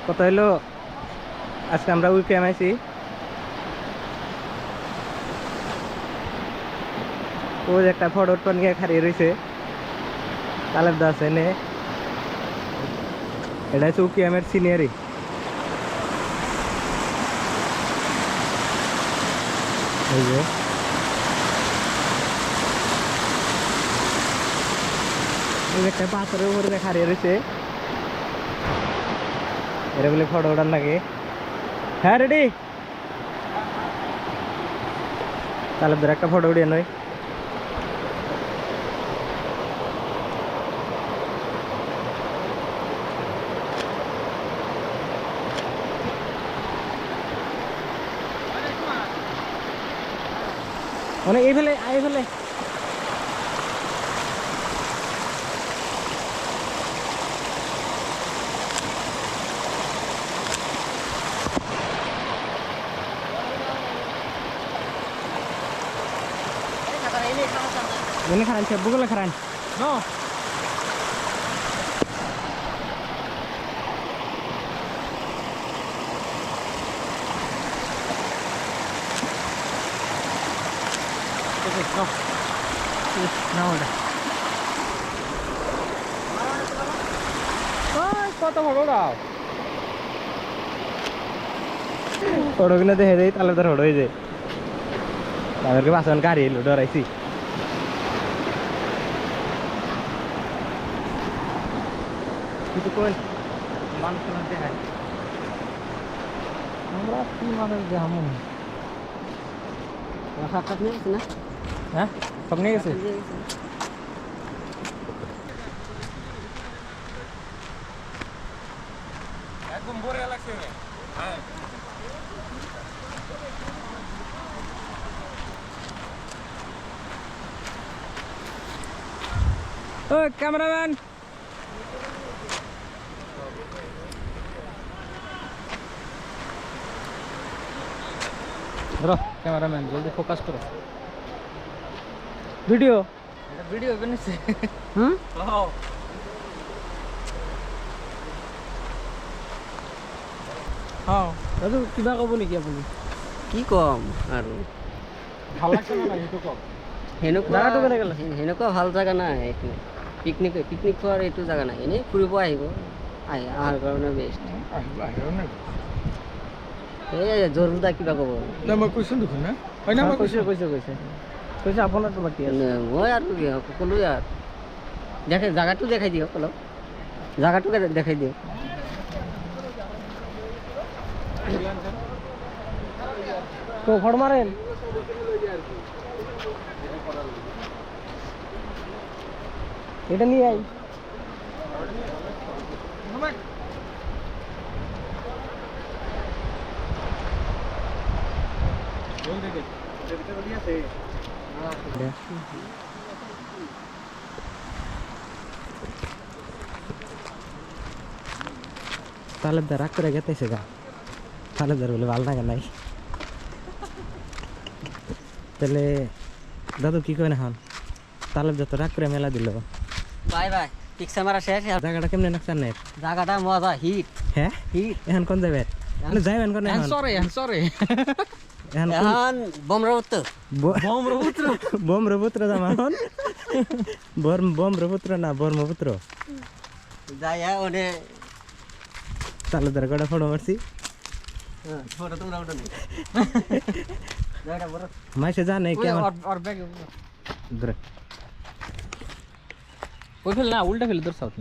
কত হইলো আজকে আমরা উইকে আইছি ও একটা ফটো টন নিয়ে খারিয়ে রয়েছে তালেব দা আছে নে এটা হচ্ছে উকিয়ামের সিনিয়রই এই যে একটা পাথরের উপরে খারিয়ে রয়েছে এরা বলে ফটো ওঠার লাগে হ্যাঁ রেডি তাহলে ধর একটা ফটো উঠিয়ে নয় মানে এই ফেলে আই ফেলে ini keren sih, bukan keren. No. No. No udah. কত বড় দাও বড় কিনা দেখে দেই তাহলে তো হয়ে যায় তাদেরকে বাসন গাড়ি এলো ডরাইছি কিন্তু কোন মানুষ না দেখায় আমরা কি মানুষ দেখামু সাক্ষাৎ নিয়ে গেছে না হ্যাঁ সব নিয়ে গেছে একদম বড় লাগছে হ্যাঁ ও ক্যামেরাম্যান ধরো ক্যামেরাম্যান জলদি ফোকাস করো ভিডিও এটা ভিডিও বানাইছে হুম হ্যাঁ হ্যাঁ দাদু কিবা কব নেকি আপুনি কি কম আৰু ভাল লাগছে না এইটো কম জায়গাটো কেনেকৈ লাগিছে সেনেকুৱা ভাল জাগা নাই এইখিনি পিকনিক খোৱাৰ এইটো জাগা নাই এনেই ফুৰিব আহিব আহাৰ কাৰণে বেষ্ট এই জৰুদা কিবা ক'ব না মই কৈছোঁ দেখোন না হয় না মই কৈছোঁ আপোনাৰটো বাকী আছে মই আৰু কি ক'লোঁ আৰু জাগাটো দেখাই দিয়ক অলপ জাগাটো দেখাই দিয়ক তো ফটো মারেন এটা নিয়ে আই তালেবদার রাগ করে গেতেছে গা তালেবদার বলে ভালো লাগে নাই তাহলে দাদু কি কয় না হন তালেবদার তো রাগ করে মেলা দিল বাই বাই পিকচার মারা শেষ জায়গাটা কেমনে নাকচান নেই জায়গাটা মজা হিট হ্যাঁ হিট এখন কোন যাবে যাইবেন কোন এখন সরি এখন ব্রহ্মপুত্র ব্রহ্মপুত্র যাম এখন ব্রহ্মপুত্র না ব্রহ্মপুত্র যাই ওনে তালেবদার কটা ফটো মারছি ফটো তোমরা ওটা নেই জায়গাটা বড় মাইসে জানে কেমন और बैग ধরে ওই ফেল না উল্টা ফেল তোর সাথে